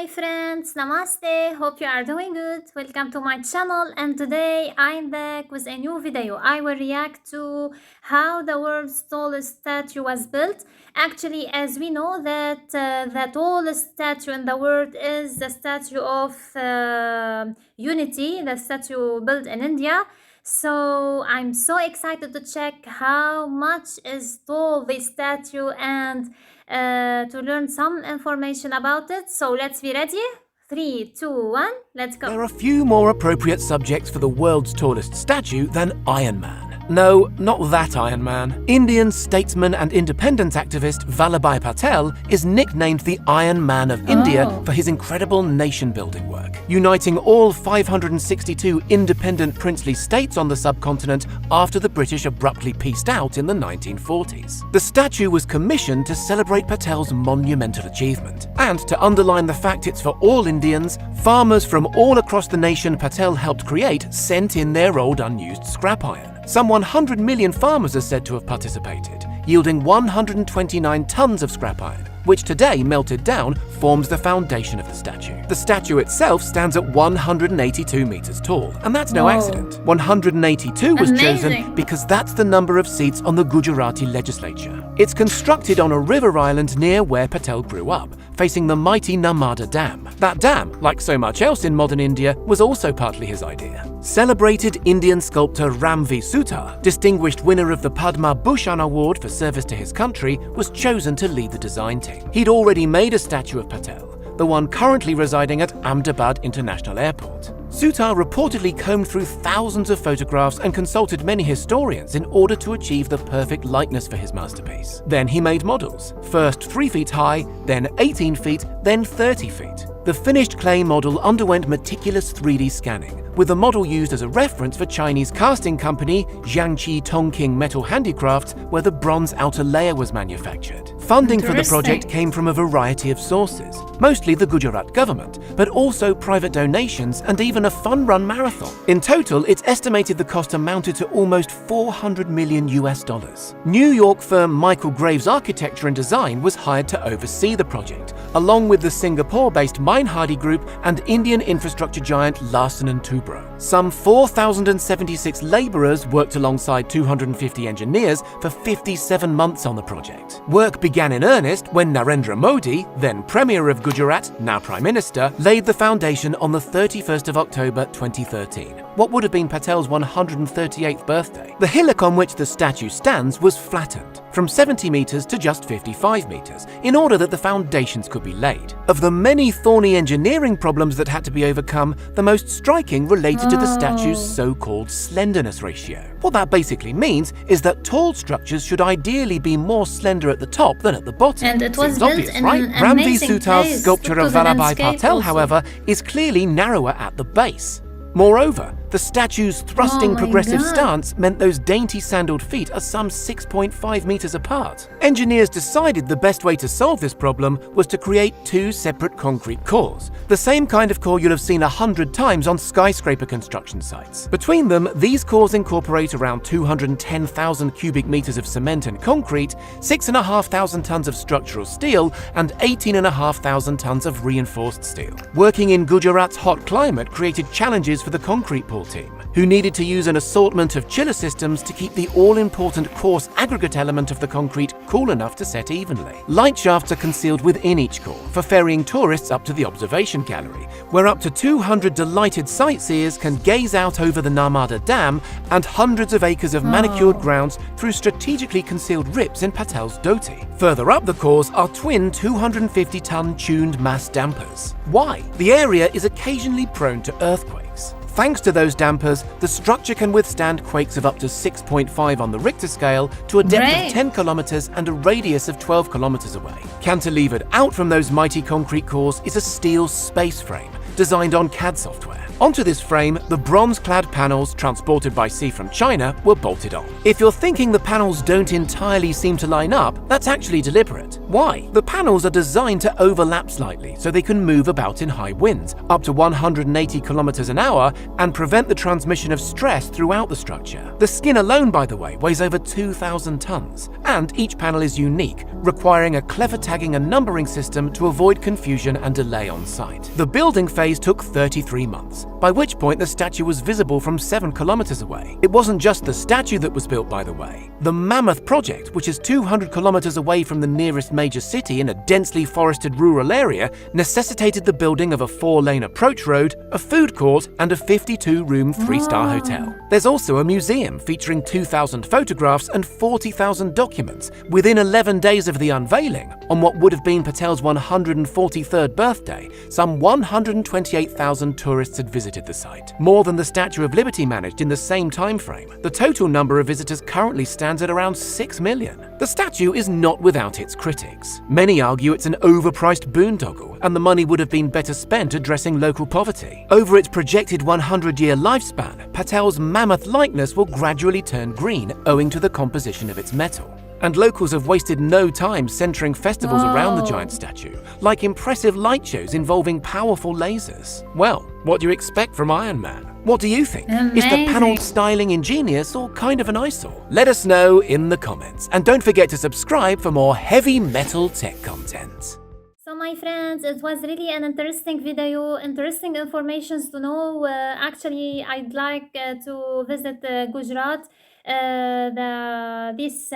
my friends, namaste. Hope you are doing good. Welcome to my channel, and today I'm back with a new video. I will react to how the world's tallest statue was built. Actually, as we know that the tallest statue in the world is the Statue of Unity, the statue built in India. So I'm so excited to check how much is tall this statue and to learn some information about it. So let's be ready. 3, 2, 1, let's go. There are few more appropriate subjects for the world's tallest statue than Iron Man. No, not that Iron Man. Indian statesman and independence activist Vallabhbhai Patel is nicknamed the Iron Man of India for his incredible nation-building work, uniting all 562 independent princely states on the subcontinent after the British abruptly peaced out in the 1940s. The statue was commissioned to celebrate Patel's monumental achievement, and to underline the fact it's for all Indians, farmers from all across the nation Patel helped create sent in their old unused scrap iron. Some 100 million farmers are said to have participated, yielding 129 tons of scrap iron, which today, melted down, forms the foundation of the statue. The statue itself stands at 182 meters tall, and that's no accident. 182 was chosen because that's the number of seats on the Gujarati legislature. It's constructed on a river island near where Patel grew up, facing the mighty Narmada Dam. That dam, like so much else in modern India, was also partly his idea. Celebrated Indian sculptor Ram V. Sutar, distinguished winner of the Padma Bhushan Award for service to his country, was chosen to lead the design team. He'd already made a statue of Patel, the one currently residing at Ahmedabad International Airport. Sutar reportedly combed through thousands of photographs and consulted many historians in order to achieve the perfect likeness for his masterpiece. Then he made models, first 3 feet high, then 18 feet, then 30 feet. The finished clay model underwent meticulous 3D scanning, with the model used as a reference for Chinese casting company Jiangqi Tongqing Metal Handicrafts, where the bronze outer layer was manufactured. Funding for the project came from a variety of sources, mostly the Gujarat government, but also private donations and even a fun-run marathon. In total, it's estimated the cost amounted to almost $400 million. New York firm Michael Graves Architecture and Design was hired to oversee the project, along with the Singapore-based Hardy Group and Indian infrastructure giant Larsen & Toubro. Some 4,076 labourers worked alongside 250 engineers for 57 months on the project. Work began in earnest when Narendra Modi, then Premier of Gujarat, now Prime Minister, laid the foundation on the 31st of October 2013, what would have been Patel's 138th birthday. The hillock on which the statue stands was flattened, from 70 metres to just 55 metres, in order that the foundations could be laid. Of the many thorny engineering problems that had to be overcome, the most striking related to the statue's so-called slenderness ratio. What that basically means is that tall structures should ideally be more slender at the top than at the bottom. And it was built obvious, in right? an Ram V. amazing Sutar's place. sculpture of Vallabhbhai Patel, however, is clearly narrower at the base. Moreover, the statue's thrusting progressive stance meant those dainty sandaled feet are some 6.5 meters apart. Engineers decided the best way to solve this problem was to create 2 separate concrete cores, the same kind of core you'll have seen 100 times on skyscraper construction sites. Between them, these cores incorporate around 210,000 cubic meters of cement and concrete, 6,500 tons of structural steel, and 18,500 tons of reinforced steel. Working in Gujarat's hot climate created challenges for the concrete pool team, who needed to use an assortment of chiller systems to keep the all-important coarse aggregate element of the concrete cool enough to set evenly. Light shafts are concealed within each core for ferrying tourists up to the observation gallery, where up to 200 delighted sightseers can gaze out over the Narmada Dam and hundreds of acres of manicured grounds through strategically concealed rips in Patel's dhoti. Further up the cores are twin 250-ton tuned mass dampers. Why? The area is occasionally prone to earthquakes. Thanks to those dampers, the structure can withstand quakes of up to 6.5 on the Richter scale to a depth of 10 kilometers and a radius of 12 kilometers away. Cantilevered out from those mighty concrete cores is a steel space frame designed on CAD software. Onto this frame, the bronze-clad panels transported by sea from China were bolted on. If you're thinking the panels don't entirely seem to line up, that's actually deliberate. Why? The panels are designed to overlap slightly so they can move about in high winds, up to 180 kilometers an hour, and prevent the transmission of stress throughout the structure. The skin alone, by the way, weighs over 2,000 tons, and each panel is unique, requiring a clever tagging and numbering system to avoid confusion and delay on site. The building phase took 33 months, by which point the statue was visible from 7 kilometers away. It wasn't just the statue that was built, by the way. The Mammoth project, which is 200 kilometers away from the nearest major city in a densely forested rural area, necessitated the building of a 4-lane approach road, a food court, and a 52-room 3-star hotel. There's also a museum featuring 2,000 photographs and 40,000 documents within 11 days of the unveiling. On what would have been Patel's 143rd birthday, some 128,000 tourists had visited the site, more than the Statue of Liberty managed in the same time frame. The total number of visitors currently stands at around 6 million. The statue is not without its critics. Many argue it's an overpriced boondoggle, and the money would have been better spent addressing local poverty. Over its projected 100-year lifespan, Patel's mammoth likeness will gradually turn green owing to the composition of its metal. And locals have wasted no time centering festivals around the giant statue, like impressive light shows involving powerful lasers. Well, what do you expect from Iron Man? What do you think? Is the panel styling ingenious or kind of an eyesore? Let us know in the comments. And don't forget to subscribe for more heavy metal tech content. So my friends, it was really an interesting video, interesting information to know. Actually, I'd like to visit Gujarat. This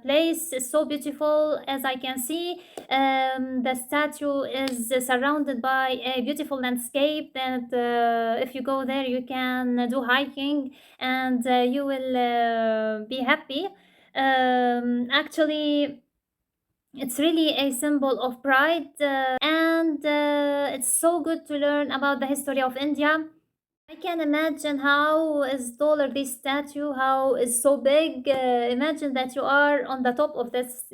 place is so beautiful, as I can see. The statue is surrounded by a beautiful landscape, and if you go there you can do hiking, and you will be happy. Actually, it's really a symbol of pride, and it's so good to learn about the history of India. I can imagine how is taller this statue, how is so big. Imagine that you are on the top of this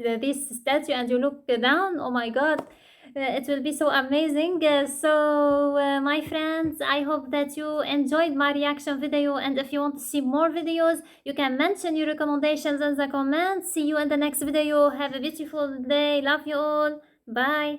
statue and you look down. Oh my God, it will be so amazing. My friends, I hope that you enjoyed my reaction video, and if you want to see more videos, you can mention your recommendations in the comments. See you in the next video. Have a beautiful day. Love you all. Bye.